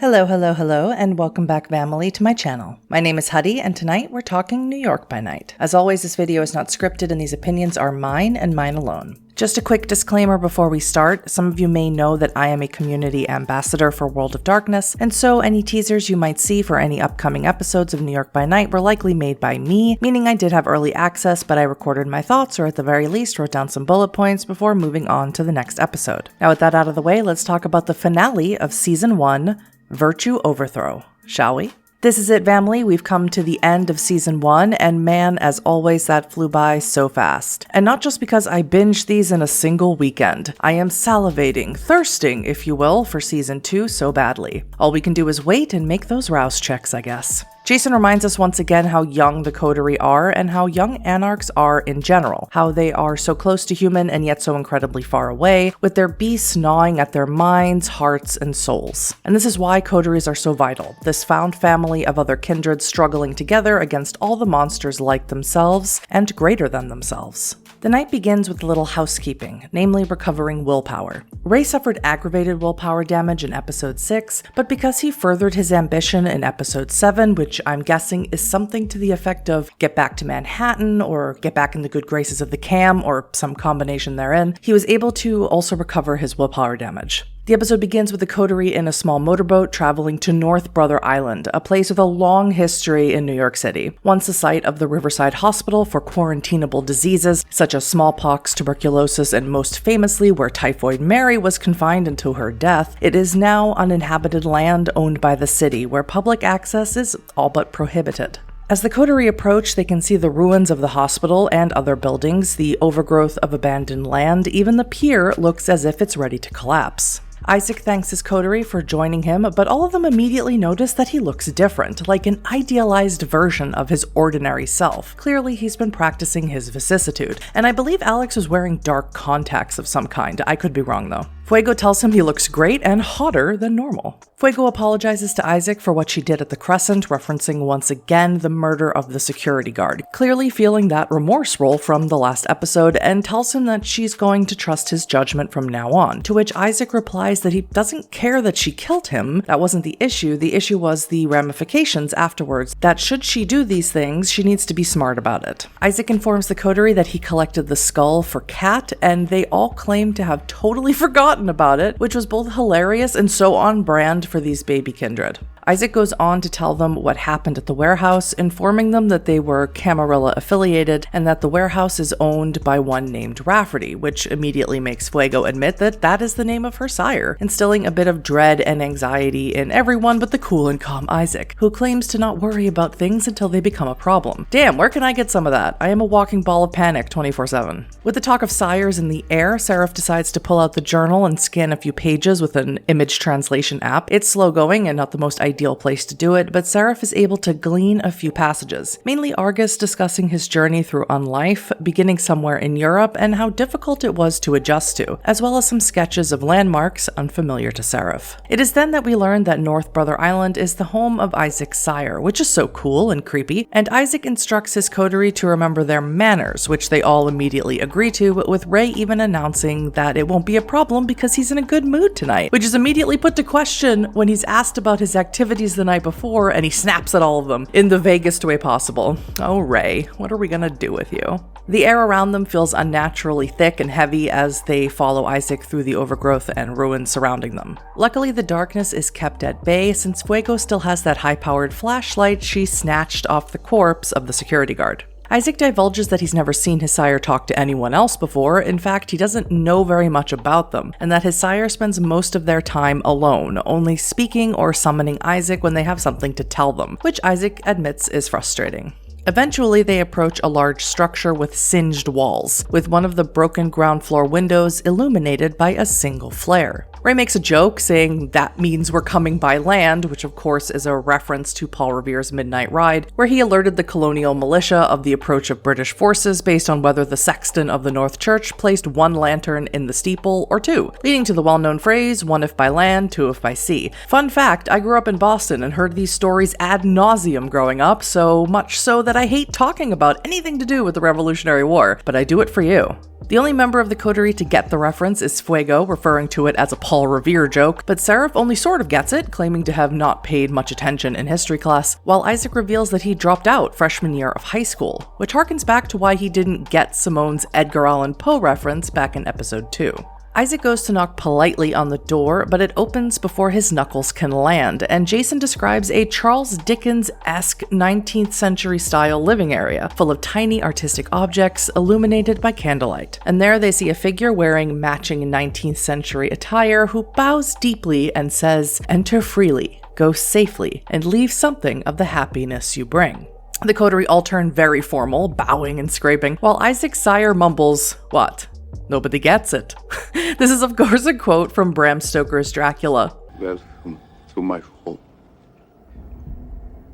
Hello, hello, hello, and welcome back, family, to my channel. My name is Huddy, and tonight we're talking New York by night. As always, this video is not scripted, and these opinions are mine and mine alone. Just a quick disclaimer before we start. Some of you may know that I am a community ambassador for World of Darkness, and so any teasers you might see for any upcoming episodes of New York by Night were likely made by me, meaning I did have early access, but I recorded my thoughts, or at the very least wrote down some bullet points before moving on to the next episode. Now with that out of the way, let's talk about the finale of Season 1, Virtue Overthrow, shall we? This is it, family. We've come to the end of Season 1, and man, as always, that flew by so fast. And not just because I binged these in a single weekend. I am salivating, thirsting, if you will, for Season 2 so badly. All we can do is wait and make those rouse checks, I guess. Jason reminds us once again how young the Coterie are and how young Anarchs are in general, how they are so close to human and yet so incredibly far away, with their beasts gnawing at their minds, hearts, and souls. And this is why Coteries are so vital, this found family of other kindreds struggling together against all the monsters like themselves and greater than themselves. The night begins with a little housekeeping, namely recovering willpower. Ray suffered aggravated willpower damage in episode 6, but because he furthered his ambition in episode 7, which I'm guessing is something to the effect of get back to Manhattan or get back in the good graces of the Cam or some combination therein, he was able to also recover his willpower damage. The episode begins with the Coterie in a small motorboat traveling to North Brother Island, a place with a long history in New York City. Once the site of the Riverside Hospital for quarantinable diseases such as smallpox, tuberculosis, and most famously where Typhoid Mary was confined until her death, it is now uninhabited land owned by the city where public access is all but prohibited. As the Coterie approach, they can see the ruins of the hospital and other buildings, the overgrowth of abandoned land, even the pier looks as if it's ready to collapse. Isaac thanks his coterie for joining him, but all of them immediately notice that he looks different, like an idealized version of his ordinary self. Clearly, he's been practicing his vicissitude, and I believe Alex was wearing dark contacts of some kind. I could be wrong though. Fuego tells him he looks great and hotter than normal. Fuego apologizes to Isaac for what she did at the Crescent, referencing once again the murder of the security guard, clearly feeling that remorse roll from the last episode, and tells him that she's going to trust his judgment from now on, to which Isaac replies that he doesn't care that she killed him. That wasn't the issue was the ramifications afterwards, that should she do these things, she needs to be smart about it. Isaac informs the coterie that he collected the skull for Kat, and they all claim to have totally forgotten about it, which was both hilarious and so on brand for these baby kindred. Isaac goes on to tell them what happened at the warehouse, informing them that they were Camarilla affiliated and that the warehouse is owned by one named Rafferty, which immediately makes Fuego admit that that is the name of her sire, instilling a bit of dread and anxiety in everyone but the cool and calm Isaac, who claims to not worry about things until they become a problem. Damn, where can I get some of that? I am a walking ball of panic 24/7. With the talk of sires in the air, Seraph decides to pull out the journal and scan a few pages with an image translation app. It's slow going and not the most ideal place to do it, but Seraph is able to glean a few passages, mainly Argus discussing his journey through unlife, beginning somewhere in Europe, and how difficult it was to adjust to, as well as some sketches of landmarks unfamiliar to Seraph. It is then that we learn that North Brother Island is the home of Isaac's sire, which is so cool and creepy, and Isaac instructs his coterie to remember their manners, which they all immediately agree to, with Ray even announcing that it won't be a problem because he's in a good mood tonight, which is immediately put to question when he's asked about his activities the night before, and he snaps at all of them in the vaguest way possible. Oh, Ray, what are we gonna do with you? The air around them feels unnaturally thick and heavy as they follow Isaac through the overgrowth and ruins surrounding them. Luckily, the darkness is kept at bay since Fuego still has that high-powered flashlight she snatched off the corpse of the security guard. Isaac divulges that he's never seen his sire talk to anyone else before. In fact, he doesn't know very much about them, and that his sire spends most of their time alone, only speaking or summoning Isaac when they have something to tell them, which Isaac admits is frustrating. Eventually, they approach a large structure with singed walls, with one of the broken ground floor windows illuminated by a single flare. Ray makes a joke saying that means we're coming by land, which of course is a reference to Paul Revere's Midnight Ride, where he alerted the colonial militia of the approach of British forces based on whether the sexton of the North Church placed one lantern in the steeple or two, leading to the well-known phrase, one if by land, two if by sea. Fun fact, I grew up in Boston and heard these stories ad nauseum growing up, so much so that I hate talking about anything to do with the Revolutionary War, but I do it for you. The only member of the coterie to get the reference is Fuego, referring to it as a Paul Revere joke, but Seraph only sort of gets it, claiming to have not paid much attention in history class, while Isaac reveals that he dropped out freshman year of high school, which harkens back to why he didn't get Simone's Edgar Allan Poe reference back in episode 2. Isaac goes to knock politely on the door, but it opens before his knuckles can land, and Jason describes a Charles Dickens-esque 19th century style living area, full of tiny artistic objects illuminated by candlelight. And there they see a figure wearing matching 19th century attire who bows deeply and says, "Enter freely, go safely, and leave something of the happiness you bring." The coterie all turn very formal, bowing and scraping, while Isaac's sire mumbles, "What? Nobody gets it." This is of course a quote from Bram Stoker's Dracula. "Welcome to my home.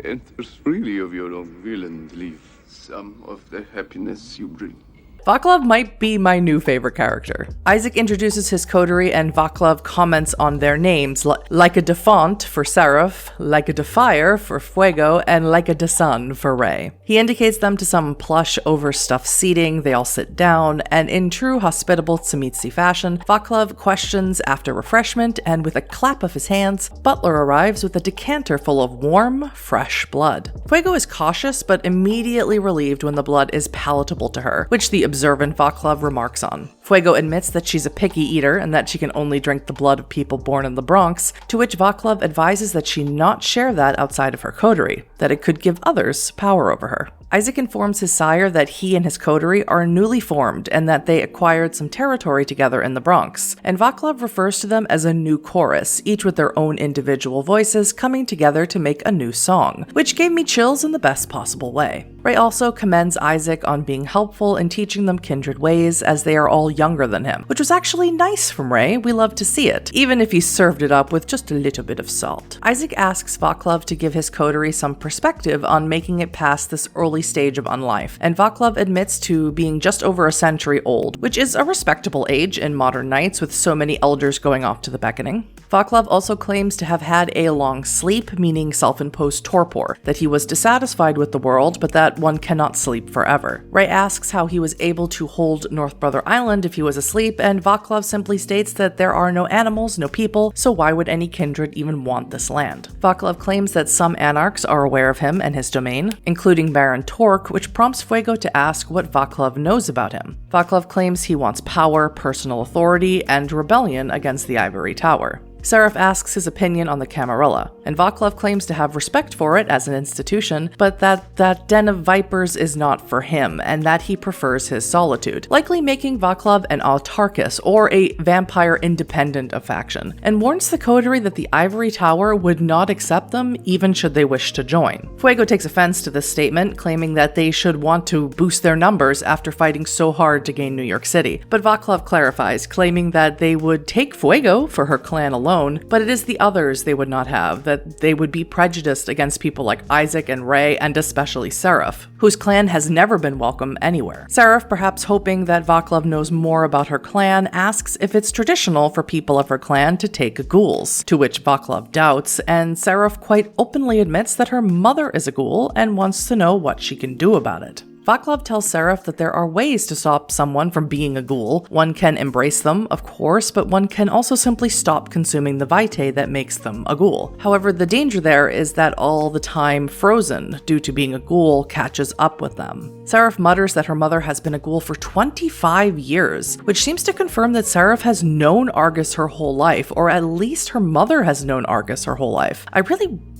Enter freely of your own will and leave some of the happiness you bring." Vaclav might be my new favorite character. Isaac introduces his coterie and Vaclav comments on their names, like a de font for Seraph, like a de fire for Fuego, and like a de sun for Ray. He indicates them to some plush, overstuffed seating, they all sit down, and in true hospitable Tsamitsi fashion, Vaclav questions after refreshment, and with a clap of his hands, Butler arrives with a decanter full of warm, fresh blood. Fuego is cautious, but immediately relieved when the blood is palatable to her, which the observant Vaclav remarks on. Fuego admits that she's a picky eater and that she can only drink the blood of people born in the Bronx, to which Vaclav advises that she not share that outside of her coterie, that it could give others power over her. Isaac informs his sire that he and his coterie are newly formed and that they acquired some territory together in the Bronx, and Vaclav refers to them as a new chorus, each with their own individual voices coming together to make a new song, which gave me chills in the best possible way. Ray also commends Isaac on being helpful in teaching them kindred ways, as they are all younger than him, which was actually nice from Ray. We love to see it, even if he served it up with just a little bit of salt. Isaac asks Vaclav to give his coterie some perspective on making it past this early stage of unlife, and Vaclav admits to being just over a century old, which is a respectable age in modern nights with so many elders going off to the beckoning. Vaclav also claims to have had a long sleep, meaning self-imposed torpor, that he was dissatisfied with the world, but that one cannot sleep forever. Ray asks how he was able to hold North Brother Island if he was asleep, and Vaclav simply states that there are no animals, no people, so why would any kindred even want this land? Vaclav claims that some Anarchs are aware of him and his domain, including Baron Torque, which prompts Fuego to ask what Vaclav knows about him. Vaclav claims he wants power, personal authority, and rebellion against the Ivory Tower. Seraph asks his opinion on the Camarilla, and Vaclav claims to have respect for it as an institution, but that den of vipers is not for him, and that he prefers his solitude, likely making Vaclav an autarchus, or a vampire independent of faction, and warns the coterie that the Ivory Tower would not accept them even should they wish to join. Fuego takes offense to this statement, claiming that they should want to boost their numbers after fighting so hard to gain New York City, but Vaclav clarifies, claiming that they would take Fuego for her clan alone, but it is the others they would not have, that they would be prejudiced against people like Isaac and Ray, and especially Seraph, whose clan has never been welcome anywhere. Seraph, perhaps hoping that Vaclav knows more about her clan, asks if it's traditional for people of her clan to take ghouls, to which Vaclav doubts, and Seraph quite openly admits that her mother is a ghoul and wants to know what she can do about it. Vaclav tells Seraph that there are ways to stop someone from being a ghoul. One can embrace them, of course, but one can also simply stop consuming the vitae that makes them a ghoul. However, the danger there is that all the time frozen, due to being a ghoul, catches up with them. Seraph mutters that her mother has been a ghoul for 25 years, which seems to confirm that Seraph has known Argus her whole life, or at least her mother has known Argus her whole life. I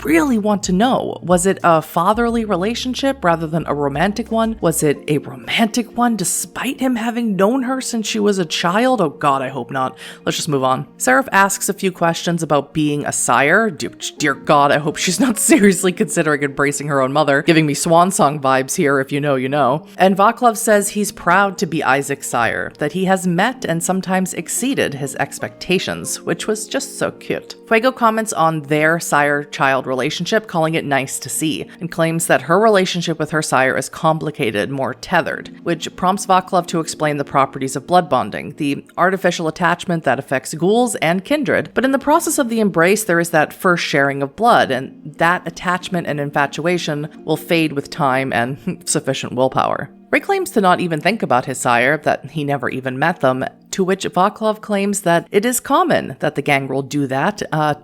really want to know, was it a fatherly relationship rather than a romantic one? Was it a romantic one despite him having known her since she was a child? Oh god, I hope not. Let's just move on. Seraph asks a few questions about being a sire. Dear god, I hope she's not seriously considering embracing her own mother, giving me swan song vibes here, if you know, you know. And Vaclav says he's proud to be Isaac's sire, that he has met and sometimes exceeded his expectations, which was just so cute. Fuego comments on their sire-child relationship, calling it nice to see, and claims that her relationship with her sire is complicated, more tethered, which prompts Vaclav to explain the properties of blood bonding, the artificial attachment that affects ghouls and kindred. But in the process of the embrace, there is that first sharing of blood, and that attachment and infatuation will fade with time and sufficient willpower. Ray claims to not even think about his sire, that he never even met them, to which Vaclav claims that it is common that the gangrel do that,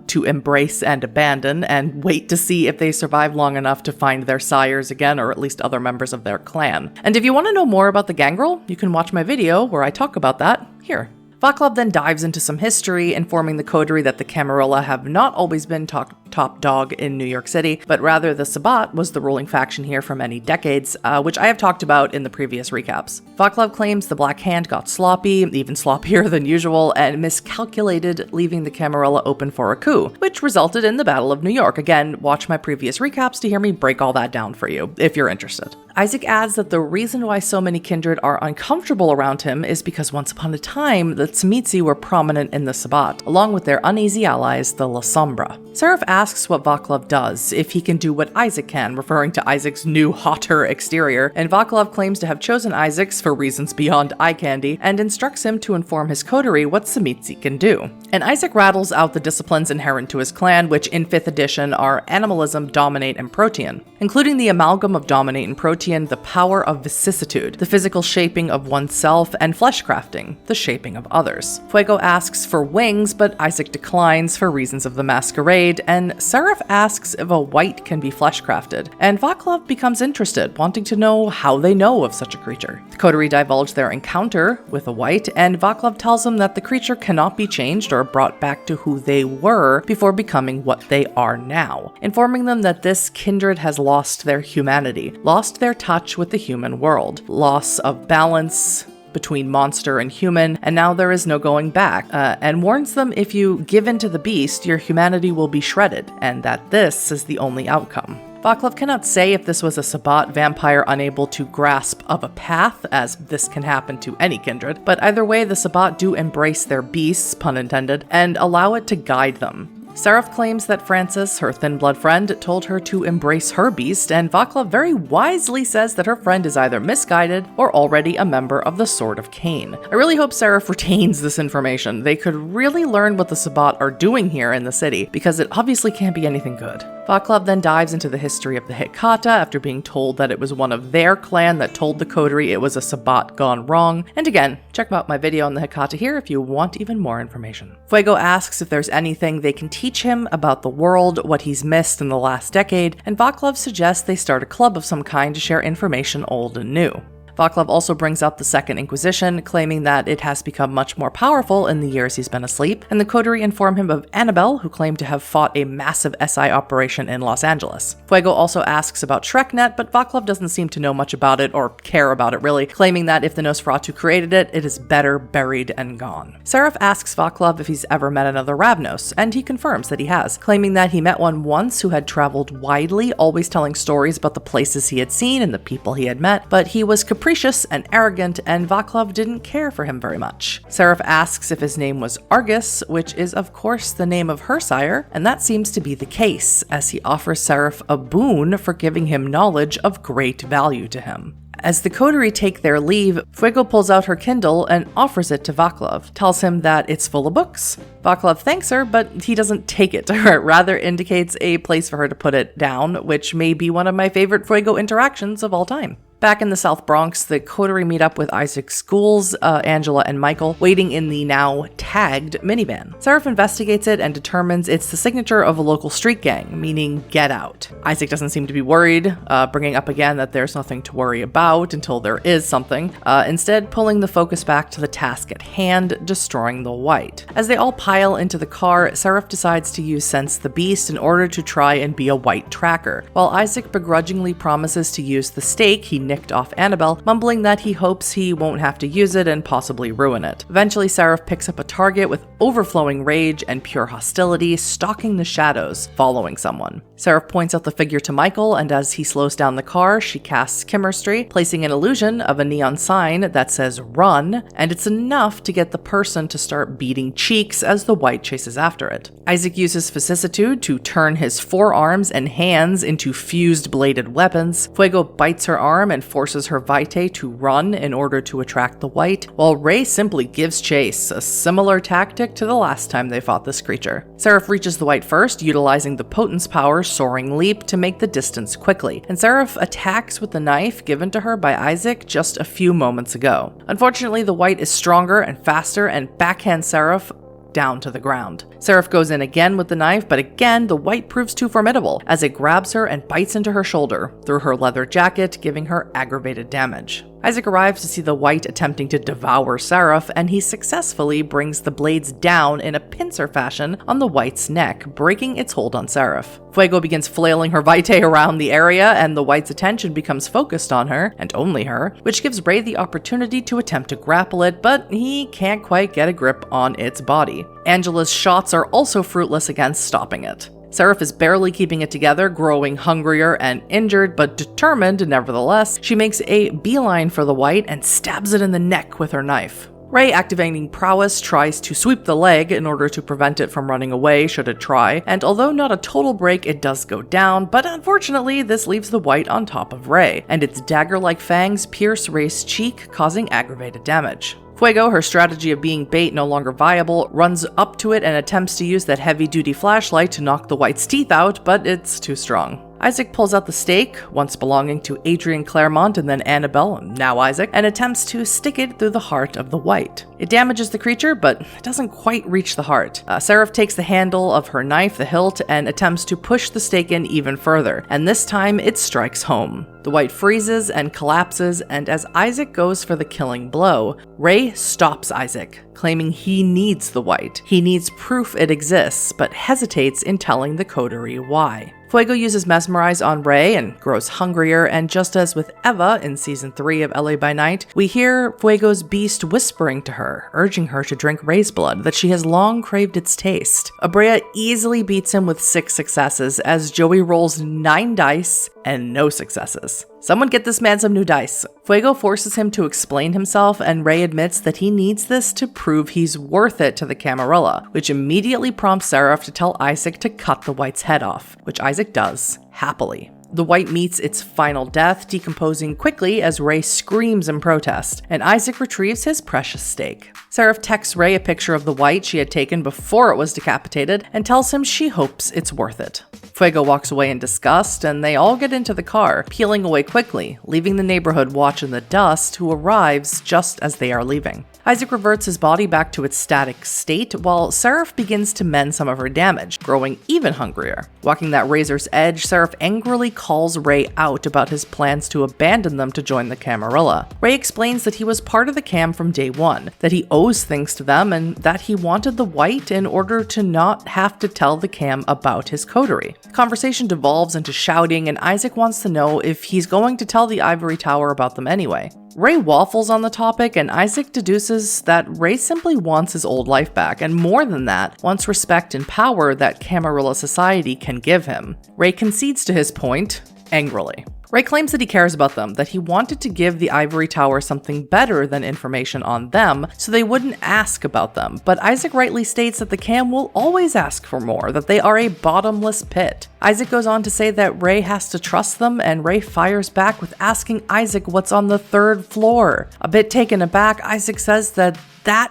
to embrace and abandon, and wait to see if they survive long enough to find their sires again, or at least other members of their clan. And if you want to know more about the gangrel, you can watch my video where I talk about that here. Vaclav then dives into some history, informing the Coterie that the Camarilla have not always been top dog in New York City, but rather the Sabbat was the ruling faction here for many decades, which I have talked about in the previous recaps. Vaclav claims the Black Hand got sloppy, even sloppier than usual, and miscalculated, leaving the Camarilla open for a coup, which resulted in the Battle of New York. Again, watch my previous recaps to hear me break all that down for you, if you're interested. Isaac adds that the reason why so many Kindred are uncomfortable around him is because once upon a time, the Tzimisce were prominent in the Sabbat, along with their uneasy allies, the La Sombra. Seraph asks what Vaclav does, if he can do what Isaac can, referring to Isaac's new, hotter exterior, and Vaclav claims to have chosen Isaac's for reasons beyond eye candy, and instructs him to inform his coterie what Tzimisce can do. And Isaac rattles out the disciplines inherent to his clan, which in 5th edition are Animalism, Dominate, and Protean, including the amalgam of Dominate and Protean, the power of vicissitude, the physical shaping of oneself, and fleshcrafting, the shaping of others. Fuego asks for wings, but Isaac declines for reasons of the Masquerade, and Seraph asks if a white can be fleshcrafted, and Vaclav becomes interested, wanting to know how they know of such a creature. The Coterie divulge their encounter with a white, and Vaclav tells them that the creature cannot be changed or brought back to who they were before becoming what they are now, informing them that this kindred has lost their humanity, lost their touch with the human world, loss of balance between monster and human, and now there is no going back, and warns them if you give in to the beast, your humanity will be shredded, and that this is the only outcome. Vaclav cannot say if this was a Sabbat vampire unable to grasp of a path, as this can happen to any kindred, but either way the Sabbat do embrace their beasts, pun intended, and allow it to guide them. Seraph claims that Frances, her thin blood friend, told her to embrace her beast, and Vaclav very wisely says that her friend is either misguided or already a member of the Sword of Cain. I really hope Seraph retains this information. They could really learn what the Sabbat are doing here in the city, because it obviously can't be anything good. Vaclav then dives into the history of the Hecata after being told that it was one of their clan that told the Coterie it was a Sabbat gone wrong. And again, check out my video on the Hecata here if you want even more information. Fuego asks if there's anything they can teach him about the world, what he's missed in the last decade, and Vaclav suggests they start a club of some kind to share information old and new. Vaclav also brings up the Second Inquisition, claiming that it has become much more powerful in the years he's been asleep, and the Coterie inform him of Annabelle, who claimed to have fought a massive SI operation in Los Angeles. Fuego also asks about ShrekNet, but Vaclav doesn't seem to know much about it or care about it really, claiming that if the Nosferatu created it, it is better buried and gone. Seraph asks Vaclav if he's ever met another Ravnos, and he confirms that he has, claiming that he met one once who had traveled widely, always telling stories about the places he had seen and the people he had met, but he was capricious and arrogant, and Vaclav didn't care for him very much. Seraph asks if his name was Argus, which is of course the name of her sire, and that seems to be the case, as he offers Seraph a boon for giving him knowledge of great value to him. As the Coterie take their leave, Fuego pulls out her Kindle and offers it to Vaclav, tells him that it's full of books. Vaclav thanks her, but he doesn't take it, or rather indicates a place for her to put it down, which may be one of my favorite Fuego interactions of all time. Back in the South Bronx, the Coterie meet up with Isaac's schools, Angela and Michael, waiting in the now tagged minivan. Seraph investigates it and determines it's the signature of a local street gang, meaning get out. Isaac doesn't seem to be worried, bringing up again that there's nothing to worry about until there is something, instead pulling the focus back to the task at hand, destroying the white. As they all pile into the car, Seraph decides to use Sense the Beast in order to try and be a white tracker, while Isaac begrudgingly promises to use the stake he nicked off Annabelle, mumbling that he hopes he won't have to use it and possibly ruin it. Eventually, Seraph picks up a target with overflowing rage and pure hostility, stalking the shadows, following someone. Seraph points out the figure to Michael, and as he slows down the car, she casts chemistry, placing an illusion of a neon sign that says run, and it's enough to get the person to start beating cheeks as the white chases after it. Isaac uses vicissitude to turn his forearms and hands into fused bladed weapons. Fuego bites her arm and forces her Vitae to run in order to attract the white, while Ray simply gives chase, a similar tactic to the last time they fought this creature. Seraph reaches the white first, utilizing the Potence power Soaring Leap to make the distance quickly, and Seraph attacks with the knife given to her by Isaac just a few moments ago. Unfortunately, the white is stronger and faster and backhands Seraph down to the ground. Seraph goes in again with the knife, but again the white proves too formidable as it grabs her and bites into her shoulder through her leather jacket, giving her aggravated damage. Isaac arrives to see the white attempting to devour Seraph, and he successfully brings the blades down in a pincer fashion on the white's neck, breaking its hold on Seraph. Fuego begins flailing her vitae around the area, and the white's attention becomes focused on her, and only her, which gives Ray the opportunity to attempt to grapple it, but he can't quite get a grip on its body. Angela's shots are also fruitless against stopping it. Seraph is barely keeping it together, growing hungrier and injured, but determined nevertheless. She makes a beeline for the white and stabs it in the neck with her knife. Ray, activating prowess, tries to sweep the leg in order to prevent it from running away should it try, and although not a total break, it does go down, but unfortunately this leaves the white on top of Ray, and its dagger-like fangs pierce Ray's cheek, causing aggravated damage. Fuego, her strategy of being bait no longer viable, runs up to it and attempts to use that heavy-duty flashlight to knock the white's teeth out, but it's too strong. Isaac pulls out the stake, once belonging to Adrian Claremont and then Annabelle, now Isaac, and attempts to stick it through the heart of the white. It damages the creature, but it doesn't quite reach the heart. Seraph takes the handle of her knife, the hilt, and attempts to push the stake in even further, and this time it strikes home. The white freezes and collapses, and as Isaac goes for the killing blow, Ray stops Isaac, claiming he needs the white. He needs proof it exists, but hesitates in telling the coterie why. Fuego uses Mesmerize on Ray and grows hungrier, and just as with Eva in Season 3 of LA by Night, we hear Fuego's beast whispering to her, urging her to drink Ray's blood, that she has long craved its taste. Abrea easily beats him with 6 successes as Joey rolls 9 dice and no successes. Someone get this man some new dice. Fuego forces him to explain himself, and Ray admits that he needs this to prove he's worth it to the Camarilla, which immediately prompts Seraph to tell Isaac to cut the white's head off, which Isaac does, happily. The white meets its final death, decomposing quickly as Ray screams in protest, and Isaac retrieves his precious stake. Seraph texts Ray a picture of the white she had taken before it was decapitated and tells him she hopes it's worth it. Fuego walks away in disgust, and they all get into the car, peeling away quickly, leaving the neighborhood watch in the dust, who arrives just as they are leaving. Isaac reverts his body back to its static state, while Seraph begins to mend some of her damage, growing even hungrier. Walking that razor's edge, Seraph angrily calls Ray out about his plans to abandon them to join the Camarilla. Ray explains that he was part of the Cam from day one, that he owes things to them, and that he wanted the white in order to not have to tell the Cam about his coterie. The conversation devolves into shouting, and Isaac wants to know if he's going to tell the Ivory Tower about them anyway. Ray waffles on the topic, and Isaac deduces that Ray simply wants his old life back, and more than that, wants respect and power that Camarilla society can give him. Ray concedes to his point, angrily. Ray claims that he cares about them, that he wanted to give the Ivory Tower something better than information on them, so they wouldn't ask about them, but Isaac rightly states that the Cam will always ask for more, that they are a bottomless pit. Isaac goes on to say that Ray has to trust them, and Ray fires back with asking Isaac what's on the 3rd floor. A bit taken aback, Isaac says that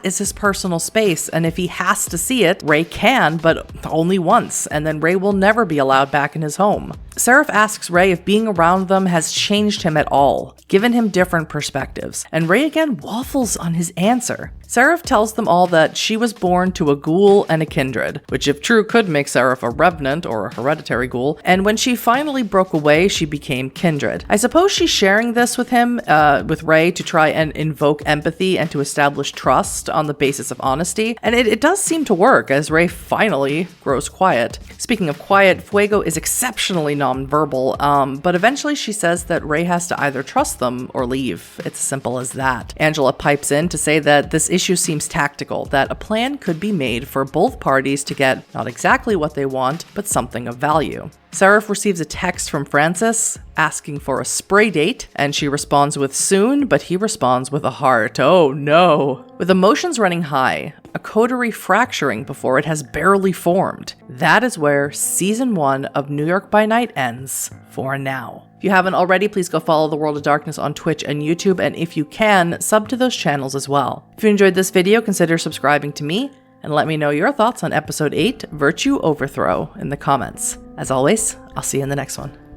is his personal space, and if he has to see it, Ray can, but only once, and then Ray will never be allowed back in his home. Seraph asks Ray if being around them has changed him at all, given him different perspectives, and Ray again waffles on his answer. Seraph tells them all that she was born to a ghoul and a kindred, which if true could make Seraph a revenant or a hereditary ghoul, and when she finally broke away, she became kindred. I suppose she's sharing this with him, with Ray, to try and invoke empathy and to establish trust on the basis of honesty, and it does seem to work as Ray finally grows quiet. Speaking of quiet, Fuego is exceptionally non-verbal, but eventually she says that Ray has to either trust them or leave. It's as simple as that. Angela pipes in to say that this issue seems tactical, that a plan could be made for both parties to get not exactly what they want, but something of value. Seraph receives a text from Francis asking for a spray date, and she responds with soon, but he responds with a heart. Oh no. With emotions running high, a coterie fracturing before it has barely formed, that is where Season 1 of New York by Night ends for now. If you haven't already, please go follow The World of Darkness on Twitch and YouTube, and if you can, sub to those channels as well. If you enjoyed this video, consider subscribing to me, And let me know your thoughts on Episode 8, Virtue Overthrow, in the comments. As always, I'll see you in the next one.